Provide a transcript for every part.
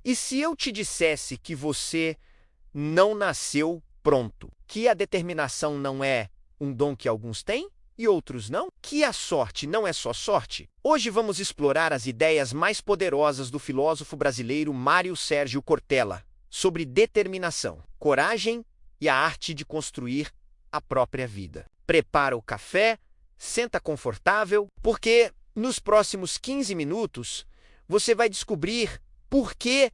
E se eu te dissesse que você não nasceu pronto, que a determinação não é um dom que alguns têm e outros não, que a sorte não é só sorte? Hoje vamos explorar as ideias mais poderosas do filósofo brasileiro Mário Sérgio Cortella sobre determinação, coragem e a arte de construir a própria vida. Prepara o café, senta confortável, porque nos próximos 15 minutos você vai descobrir por que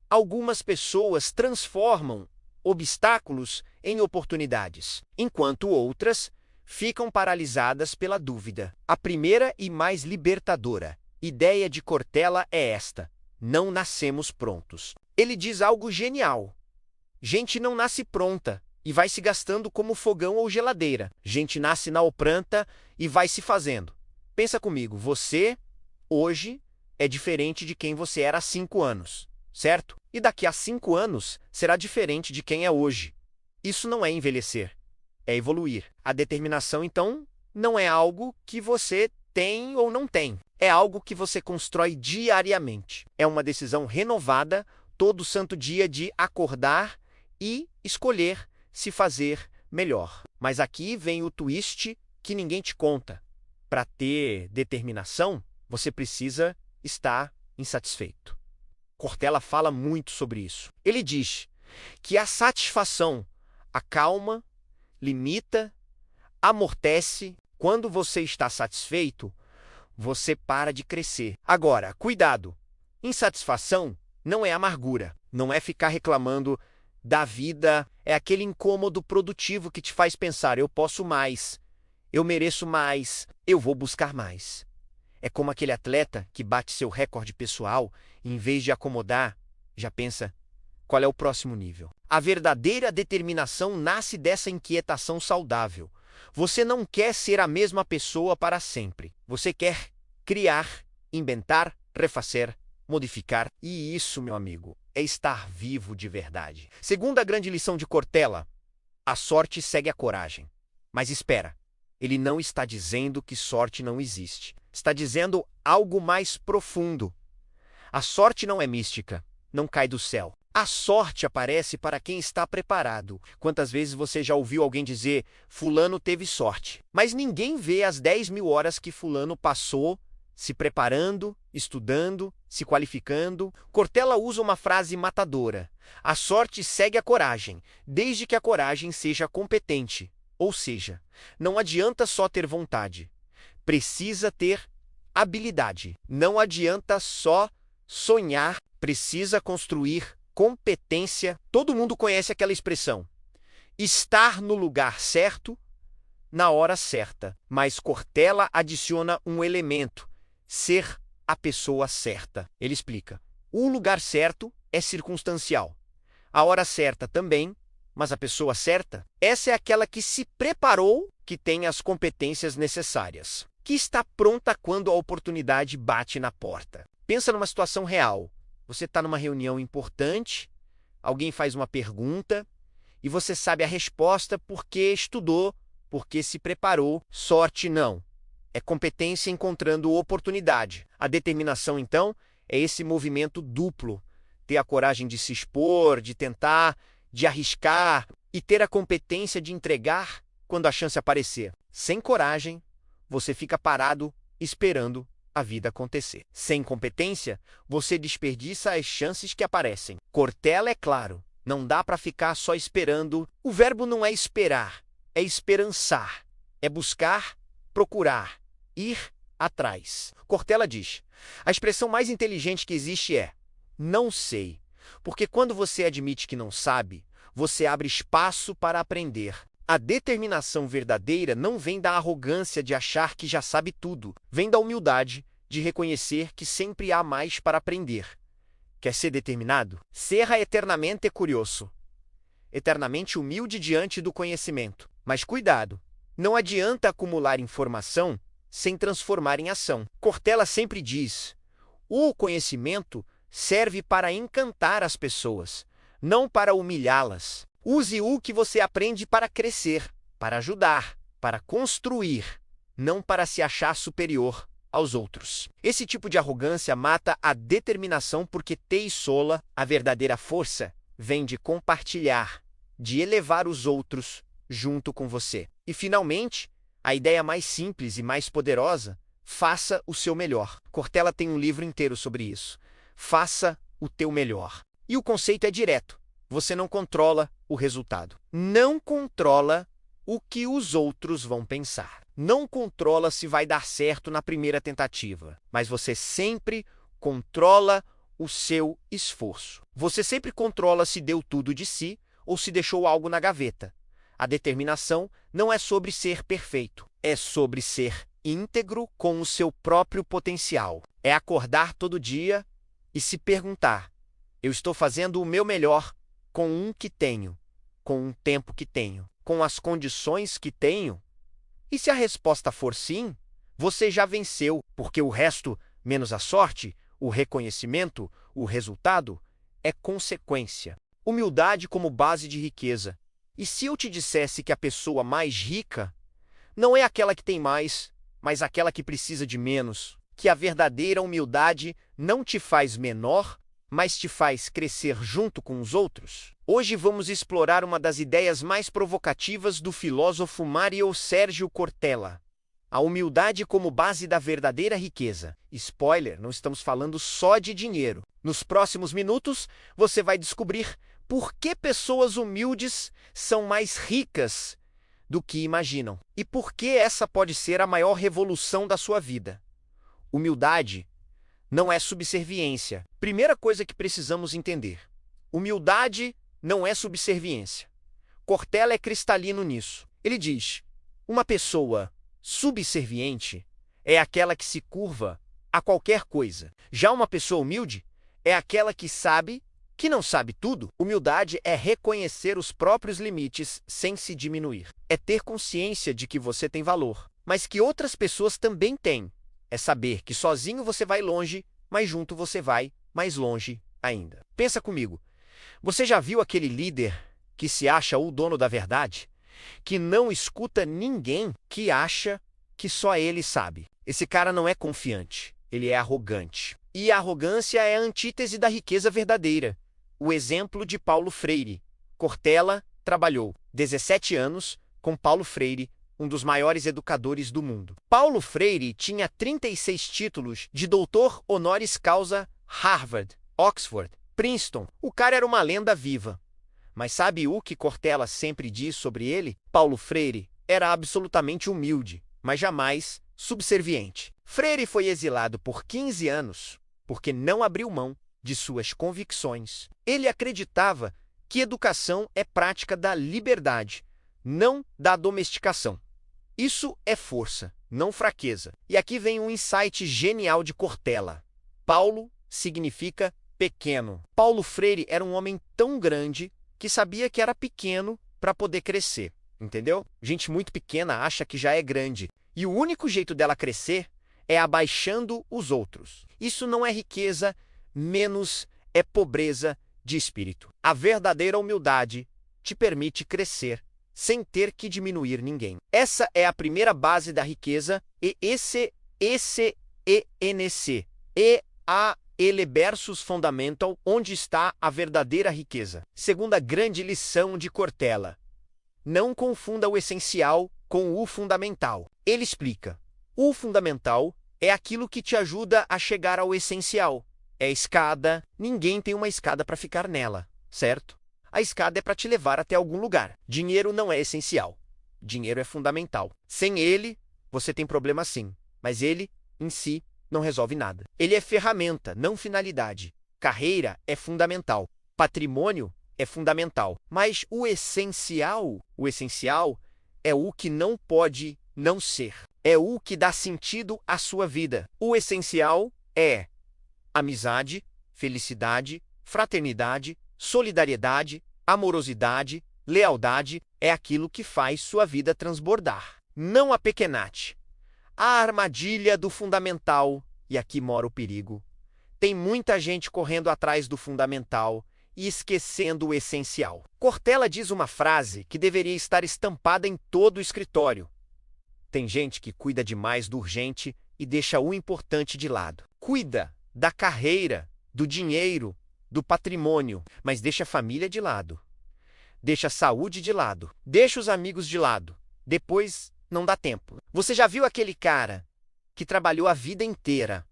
algumas pessoas transformam obstáculos em oportunidades, enquanto outras ficam paralisadas pela dúvida. A primeira e mais libertadora ideia de Cortella é esta: não nascemos prontos. Ele diz algo genial. Gente não nasce pronta e vai se gastando como fogão ou geladeira. Gente nasce na opranta e vai se fazendo. Pensa comigo, você, hoje, é diferente de quem você era há 5 anos, certo? E daqui a 5 anos será diferente de quem é hoje. Isso não é envelhecer, é evoluir. A determinação, então, não é algo que você tem ou não tem. É algo que você constrói diariamente. É uma decisão renovada todo santo dia de acordar e escolher se fazer melhor. Mas aqui vem o twist que ninguém te conta. Para ter determinação, você precisa estar insatisfeito. Cortella fala muito sobre isso. Ele diz que a satisfação acalma, limita, amortece. Quando você está satisfeito, você para de crescer. Agora, cuidado! Insatisfação não é amargura, não é ficar reclamando da vida, é aquele incômodo produtivo que te faz pensar: eu posso mais, eu mereço mais, eu vou buscar mais. É como aquele atleta que bate seu recorde pessoal e, em vez de acomodar, já pensa: qual é o próximo nível? A verdadeira determinação nasce dessa inquietação saudável. Você não quer ser a mesma pessoa para sempre. Você quer criar, inventar, refazer, modificar. E isso, meu amigo, é estar vivo de verdade. Segunda grande lição de Cortella: a sorte segue a coragem. Mas espera, ele não está dizendo que sorte não existe. Está dizendo algo mais profundo. A sorte não é mística, não cai do céu. A sorte aparece para quem está preparado. Quantas vezes você já ouviu alguém dizer: fulano teve sorte? Mas ninguém vê as 10.000 horas que fulano passou se preparando, estudando, se qualificando. Cortella usa uma frase matadora: a sorte segue a coragem, desde que a coragem seja competente. Ou seja, não adianta só ter vontade, precisa ter habilidade. Não adianta só sonhar, precisa construir competência. Todo mundo conhece aquela expressão: estar no lugar certo, na hora certa. Mas Cortella adiciona um elemento: ser a pessoa certa. Ele explica: o lugar certo é circunstancial. A hora certa também, mas a pessoa certa, essa é aquela que se preparou, que tem as competências necessárias, que está pronta quando a oportunidade bate na porta. Pensa numa situação real. Você está numa reunião importante, alguém faz uma pergunta e você sabe a resposta porque estudou, porque se preparou. Sorte não. É competência encontrando oportunidade. A determinação, então, é esse movimento duplo. Ter a coragem de se expor, de tentar, de arriscar e ter a competência de entregar quando a chance aparecer. Sem coragem, você fica parado esperando a vida acontecer. Sem competência, você desperdiça as chances que aparecem. Cortella é claro, não dá para ficar só esperando. O verbo não é esperar, é esperançar, é buscar, procurar, ir atrás. Cortella diz: a expressão mais inteligente que existe é não sei, porque quando você admite que não sabe, você abre espaço para aprender. A determinação verdadeira não vem da arrogância de achar que já sabe tudo, vem da humildade de reconhecer que sempre há mais para aprender. Quer ser determinado? Serra eternamente curioso, eternamente humilde diante do conhecimento. Mas cuidado, não adianta acumular informação sem transformar em ação. Cortella sempre diz: o conhecimento serve para encantar as pessoas, não para humilhá-las. Use o que você aprende para crescer, para ajudar, para construir, não para se achar superior aos outros. Esse tipo de arrogância mata a determinação porque te isola. A verdadeira força vem de compartilhar, de elevar os outros junto com você. E, finalmente, a ideia mais simples e mais poderosa: faça o seu melhor. Cortella tem um livro inteiro sobre isso. Faça o teu melhor. E o conceito é direto. Você não controla o resultado. Não controla o que os outros vão pensar. Não controla se vai dar certo na primeira tentativa. Mas você sempre controla o seu esforço. Você sempre controla se deu tudo de si ou se deixou algo na gaveta. A determinação não é sobre ser perfeito. É sobre ser íntegro com o seu próprio potencial. É acordar todo dia e se perguntar: eu estou fazendo o meu melhor com um que tenho, com um tempo que tenho, com as condições que tenho? E se a resposta for sim, você já venceu, porque o resto, menos a sorte, o reconhecimento, o resultado, é consequência. Humildade como base de riqueza. E se eu te dissesse que a pessoa mais rica não é aquela que tem mais, mas aquela que precisa de menos? Que a verdadeira humildade não te faz menor, mas te faz crescer junto com os outros? Hoje vamos explorar uma das ideias mais provocativas do filósofo Mário Sérgio Cortella: a humildade como base da verdadeira riqueza. Spoiler, não estamos falando só de dinheiro. Nos próximos minutos, você vai descobrir por que pessoas humildes são mais ricas do que imaginam e por que essa pode ser a maior revolução da sua vida. Humildade não é subserviência. Primeira coisa que precisamos entender: humildade não é subserviência. Cortella é cristalino nisso. Ele diz: uma pessoa subserviente é aquela que se curva a qualquer coisa. Já uma pessoa humilde é aquela que sabe que não sabe tudo. Humildade é reconhecer os próprios limites sem se diminuir. É ter consciência de que você tem valor, mas que outras pessoas também têm. É saber que sozinho você vai longe, mas junto você vai mais longe ainda. Pensa comigo. Você já viu aquele líder que se acha o dono da verdade? Que não escuta ninguém, que acha que só ele sabe? Esse cara não é confiante, ele é arrogante. E a arrogância é a antítese da riqueza verdadeira. O exemplo de Paulo Freire. Cortella trabalhou 17 anos com Paulo Freire, um dos maiores educadores do mundo. Paulo Freire tinha 36 títulos de doutor honoris causa Harvard, Oxford, Princeton. O cara era uma lenda viva. Mas sabe o que Cortella sempre diz sobre ele? Paulo Freire era absolutamente humilde, mas jamais subserviente. Freire foi exilado por 15 anos porque não abriu mão de suas convicções. Ele acreditava que educação é prática da liberdade, não da domesticação. Isso é força, não fraqueza. E aqui vem um insight genial de Cortella. Paulo significa pequeno. Paulo Freire era um homem tão grande que sabia que era pequeno para poder crescer, entendeu? Gente muito pequena acha que já é grande. E o único jeito dela crescer é abaixando os outros. Isso não é riqueza, menos é pobreza de espírito. A verdadeira humildade te permite crescer sem ter que diminuir ninguém. Essa é a primeira base da riqueza e a ele versus fundamental, onde está a verdadeira riqueza. Segunda grande lição de Cortella: não confunda o essencial com o fundamental. Ele explica: o fundamental é aquilo que te ajuda a chegar ao essencial. É escada, ninguém tem uma escada para ficar nela, certo? A escada é para te levar até algum lugar. Dinheiro não é essencial. Dinheiro é fundamental. Sem ele, você tem problema sim, mas ele, em si, não resolve nada. Ele é ferramenta, não finalidade. Carreira é fundamental. Patrimônio é fundamental. Mas o essencial é o que não pode não ser. É o que dá sentido à sua vida. O essencial é amizade, felicidade, fraternidade, solidariedade, amorosidade, lealdade. É aquilo que faz sua vida transbordar. Não a pequenate. A armadilha do fundamental, e aqui mora o perigo. Tem muita gente correndo atrás do fundamental e esquecendo o essencial. Cortella diz uma frase que deveria estar estampada em todo o escritório: tem gente que cuida demais do urgente e deixa o importante de lado. Cuida da carreira, do dinheiro, do patrimônio, mas deixa a família de lado. Deixa a saúde de lado. Deixa os amigos de lado. Depois não dá tempo. Você já viu aquele cara que trabalhou a vida inteira,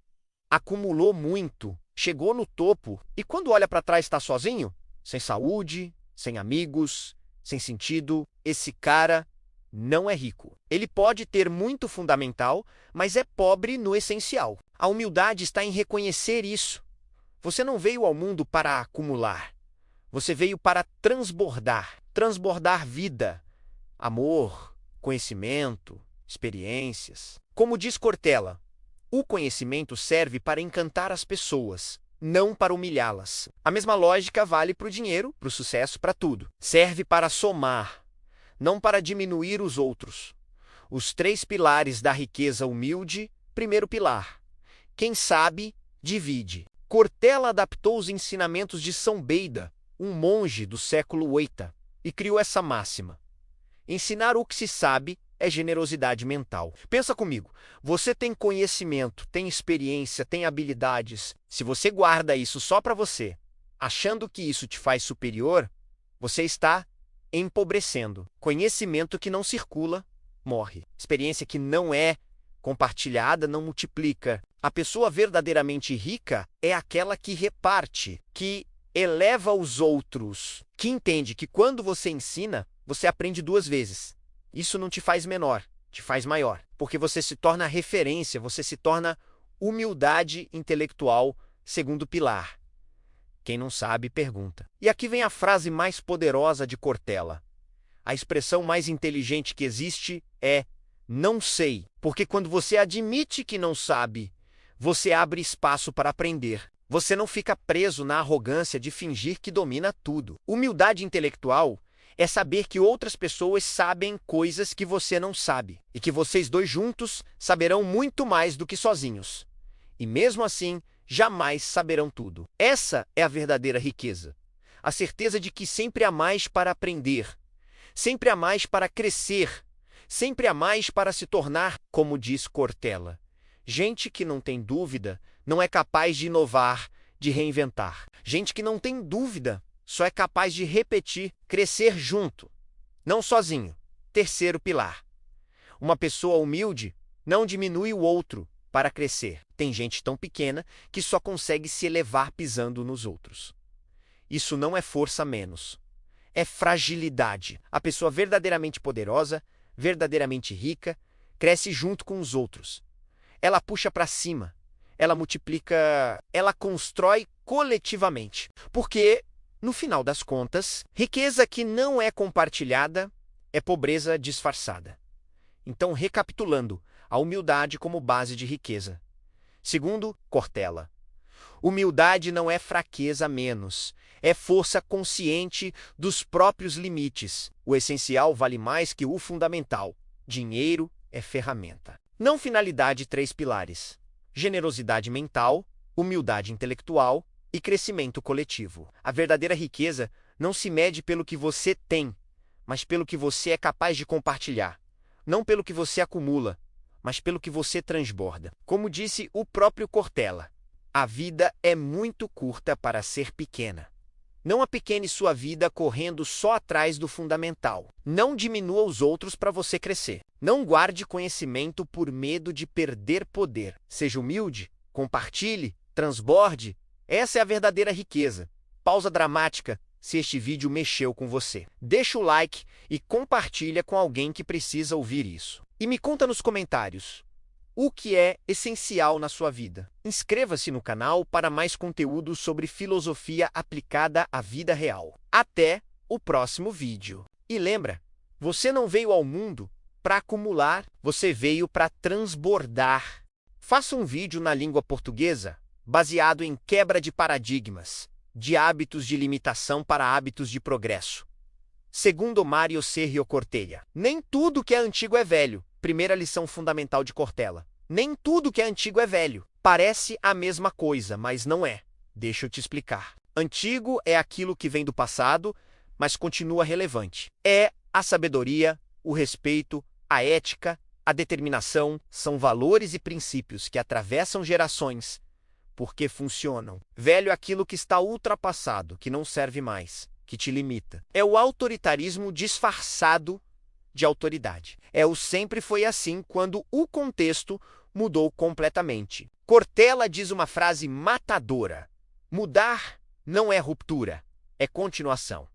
acumulou muito, chegou no topo e quando olha para trás está sozinho? Sem saúde, sem amigos, sem sentido. Esse cara não é rico. Ele pode ter muito fundamental, mas é pobre no essencial. A humildade está em reconhecer isso. Você não veio ao mundo para acumular. Você veio para transbordar. Transbordar vida, amor, conhecimento, experiências. Como diz Cortella, o conhecimento serve para encantar as pessoas, não para humilhá-las. A mesma lógica vale para o dinheiro, para o sucesso, para tudo. Serve para somar, não para diminuir os outros. Os 3 pilares da riqueza humilde. Primeiro pilar: quem sabe, divide. Cortella adaptou os ensinamentos de São Beda, um monge do século VIII, e criou essa máxima: ensinar o que se sabe é generosidade mental. Pensa comigo, você tem conhecimento, tem experiência, tem habilidades. Se você guarda isso só para você, achando que isso te faz superior, você está empobrecendo. Conhecimento que não circula, morre. Experiência que não é compartilhada, não multiplica. A pessoa verdadeiramente rica é aquela que reparte, que eleva os outros, que entende que quando você ensina, você aprende 2 vezes. Isso não te faz menor, te faz maior, porque você se torna referência, você se torna humildade intelectual, segundo pilar. Quem não sabe, pergunta. E aqui vem a frase mais poderosa de Cortella. A expressão mais inteligente que existe é não sei, porque quando você admite que não sabe, você abre espaço para aprender. Você não fica preso na arrogância de fingir que domina tudo. Humildade intelectual é saber que outras pessoas sabem coisas que você não sabe e que vocês dois juntos saberão muito mais do que sozinhos. E mesmo assim, jamais saberão tudo. Essa é a verdadeira riqueza. A certeza de que sempre há mais para aprender, sempre há mais para crescer, sempre há mais para se tornar, como diz Cortella. Gente que não tem dúvida não é capaz de inovar, de reinventar. Gente que não tem dúvida só é capaz de repetir, crescer junto, não sozinho. Terceiro pilar: uma pessoa humilde não diminui o outro para crescer. Tem gente tão pequena que só consegue se elevar pisando nos outros. Isso não é força menos, é fragilidade. A pessoa verdadeiramente poderosa, verdadeiramente rica, cresce junto com os outros. Ela puxa para cima, ela multiplica, ela constrói coletivamente. Porque, no final das contas, riqueza que não é compartilhada é pobreza disfarçada. Então, recapitulando, a humildade como base de riqueza. Segundo Cortella, humildade não é fraqueza menos, é força consciente dos próprios limites. O essencial vale mais que o fundamental. Dinheiro é ferramenta. Não finalidade. 3 pilares: generosidade mental, humildade intelectual e crescimento coletivo. A verdadeira riqueza não se mede pelo que você tem, mas pelo que você é capaz de compartilhar. Não pelo que você acumula, mas pelo que você transborda. Como disse o próprio Cortella, a vida é muito curta para ser pequena. Não apequene sua vida correndo só atrás do fundamental. Não diminua os outros para você crescer. Não guarde conhecimento por medo de perder poder. Seja humilde, compartilhe, transborde. Essa é a verdadeira riqueza. Pausa dramática se este vídeo mexeu com você. Deixa o like e compartilha com alguém que precisa ouvir isso. E me conta nos comentários o que é essencial na sua vida. Inscreva-se no canal para mais conteúdo sobre filosofia aplicada à vida real. Até o próximo vídeo. E lembra, você não veio ao mundo para acumular, você veio para transbordar. Faça um vídeo na língua portuguesa baseado em quebra de paradigmas, de hábitos de limitação para hábitos de progresso. Segundo Mário Sergio Cortella, nem tudo que é antigo é velho. Primeira lição fundamental de Cortella. Nem tudo que é antigo é velho. Parece a mesma coisa, mas não é. Deixa eu te explicar. Antigo é aquilo que vem do passado, mas continua relevante. É a sabedoria, o respeito, a ética, A determinação são valores e princípios que atravessam gerações, porque funcionam. Velho é aquilo que está ultrapassado, que não serve mais, que te limita. É o autoritarismo disfarçado de autoridade. O sempre foi assim quando o contexto mudou completamente. Cortella diz uma frase matadora: mudar não é ruptura, é continuação.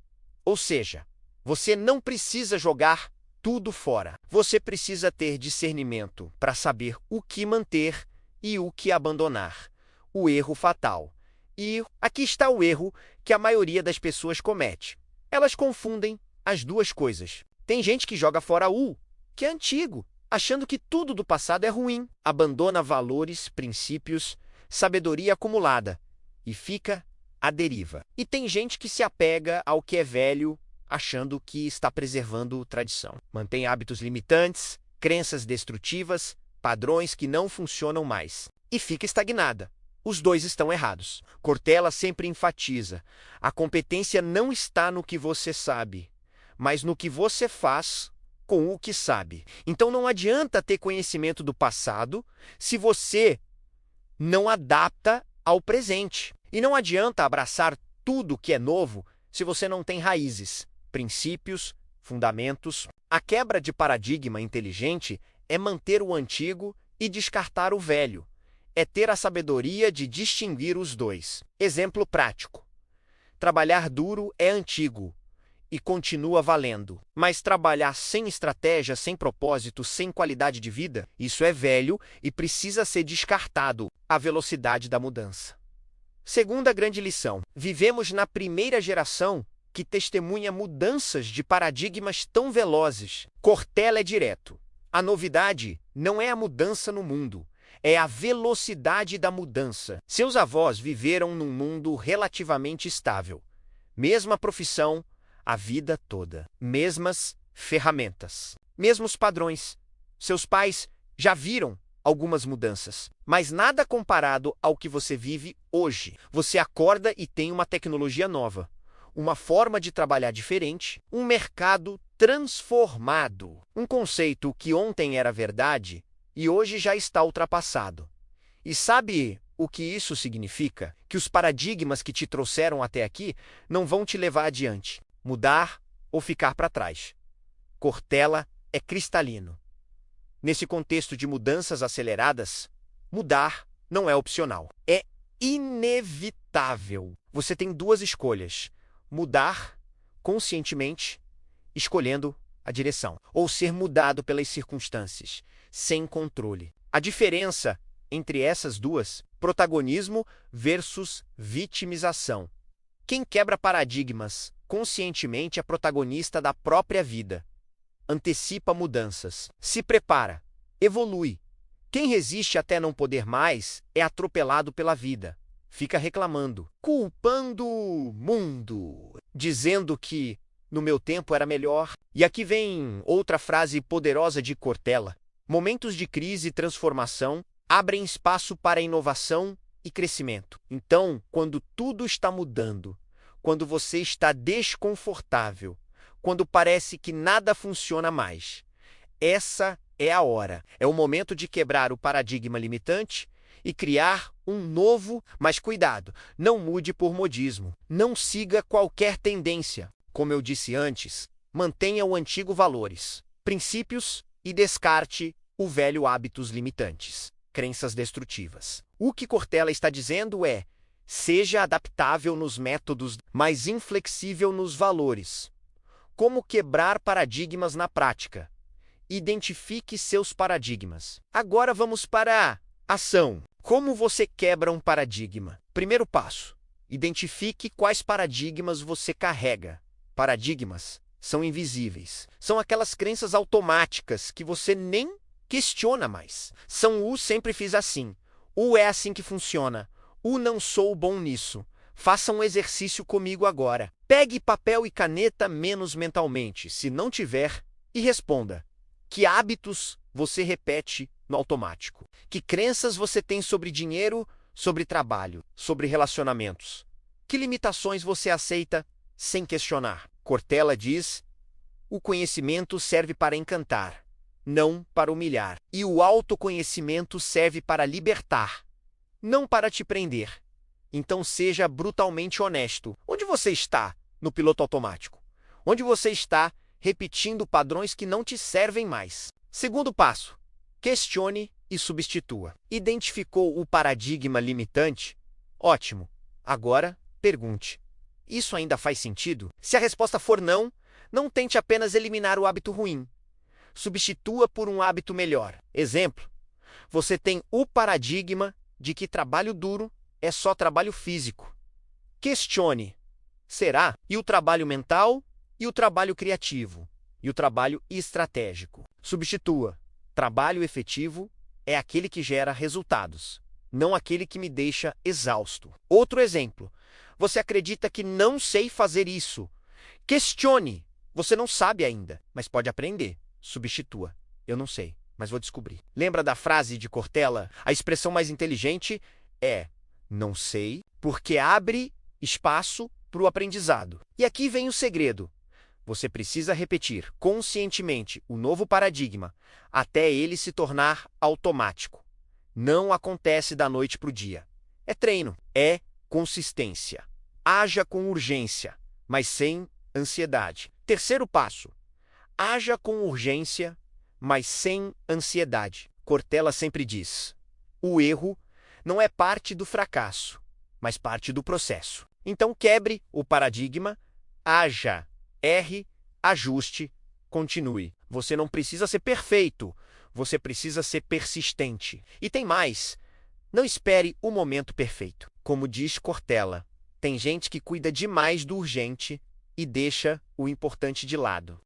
Ou seja, você não precisa jogar tudo fora. Você precisa ter discernimento para saber o que manter e o que abandonar. O erro fatal. E aqui está o erro que a maioria das pessoas comete. Elas confundem as duas coisas. Tem gente que joga fora o que é antigo, achando que tudo do passado é ruim. Abandona valores, princípios, sabedoria acumulada e fica à deriva. E tem gente que se apega ao que é velho, achando que está preservando tradição. Mantém hábitos limitantes, crenças destrutivas, padrões que não funcionam mais. E fica estagnada. Os dois estão errados. Cortella sempre enfatiza: a competência não está no que você sabe, mas no que você faz com o que sabe. Então não adianta ter conhecimento do passado se você não adapta ao presente. E não adianta abraçar tudo que é novo se você não tem raízes, princípios, fundamentos. A quebra de paradigma inteligente é manter o antigo e descartar o velho. É ter a sabedoria de distinguir os dois. Exemplo prático: trabalhar duro é antigo e continua valendo. Mas trabalhar sem estratégia, sem propósito, sem qualidade de vida, isso é velho e precisa ser descartado. A velocidade da mudança. Segunda grande lição: vivemos na primeira geração que testemunha mudanças de paradigmas tão velozes. Cortella é direto: a novidade não é a mudança no mundo, é a velocidade da mudança. Seus avós viveram num mundo relativamente estável. Mesma profissão a vida toda. Mesmas ferramentas. Mesmos padrões. Seus pais já viram algumas mudanças, mas nada comparado ao que você vive hoje. Você acorda e tem uma tecnologia nova, uma forma de trabalhar diferente, um mercado transformado. Um conceito que ontem era verdade e hoje já está ultrapassado. E sabe o que isso significa? Que os paradigmas que te trouxeram até aqui não vão te levar adiante. Mudar ou ficar para trás. Cortella é cristalino. Nesse contexto de mudanças aceleradas, mudar não é opcional. É inevitável. Você tem duas escolhas: mudar conscientemente, escolhendo a direção, ou ser mudado pelas circunstâncias, sem controle. A diferença entre essas duas: protagonismo versus vitimização. Quem quebra paradigmas conscientemente é protagonista da própria vida. Antecipa mudanças, se prepara, evolui. Quem resiste até não poder mais é atropelado pela vida. Fica reclamando, culpando o mundo, dizendo que no meu tempo era melhor. E aqui vem outra frase poderosa de Cortella: momentos de crise e transformação abrem espaço para inovação e crescimento. Então, quando tudo está mudando, quando você está desconfortável, quando parece que nada funciona mais, essa é a hora. É o momento de quebrar o paradigma limitante e criar um novo. Mas cuidado, não mude por modismo. Não siga qualquer tendência. Como eu disse antes, mantenha o antigo valores, princípios e descarte o velho hábitos limitantes, crenças destrutivas. O que Cortella está dizendo é: seja adaptável nos métodos, mas inflexível nos valores. Como quebrar paradigmas na prática? Identifique seus paradigmas. Agora vamos para a ação. Como você quebra um paradigma? Primeiro passo: identifique quais paradigmas você carrega. Paradigmas são invisíveis. São aquelas crenças automáticas que você nem questiona mais. São o sempre fiz assim. O é assim que funciona. O não sou bom nisso. Faça um exercício comigo agora. Pegue papel e caneta menos mentalmente, se não tiver, e responda: que hábitos você repete no automático? Que crenças você tem sobre dinheiro, sobre trabalho, sobre relacionamentos? Que limitações você aceita sem questionar? Cortella diz: o conhecimento serve para encantar, não para humilhar. E o autoconhecimento serve para libertar, não para te prender. Então seja brutalmente honesto. Onde você está no piloto automático? Onde você está repetindo padrões que não te servem mais? Segundo passo: questione e substitua. Identificou o paradigma limitante? Ótimo. Agora, pergunte: isso ainda faz sentido? Se a resposta for não, não tente apenas eliminar o hábito ruim. Substitua por um hábito melhor. Exemplo: você tem o paradigma de que trabalho duro é só trabalho físico. Questione: será? E o trabalho mental? E o trabalho criativo? E o trabalho estratégico? Substitua: trabalho efetivo é aquele que gera resultados, não aquele que me deixa exausto. Outro exemplo: você acredita que não sei fazer isso. Questione: você não sabe ainda, mas pode aprender. Substitua: eu não sei, mas vou descobrir. Lembra da frase de Cortella? A expressão mais inteligente é não sei, porque abre espaço para o aprendizado. E aqui vem o segredo. Você precisa repetir conscientemente o novo paradigma até ele se tornar automático. Não acontece da noite para o dia. É treino, é consistência. Haja com urgência, mas sem ansiedade. Terceiro passo: haja com urgência, mas sem ansiedade. Cortella sempre diz: o erro não é parte do fracasso, mas parte do processo. Então quebre o paradigma, haja, erre, ajuste, continue. Você não precisa ser perfeito, você precisa ser persistente. E tem mais: não espere o momento perfeito. Como diz Cortella, tem gente que cuida demais do urgente e deixa o importante de lado.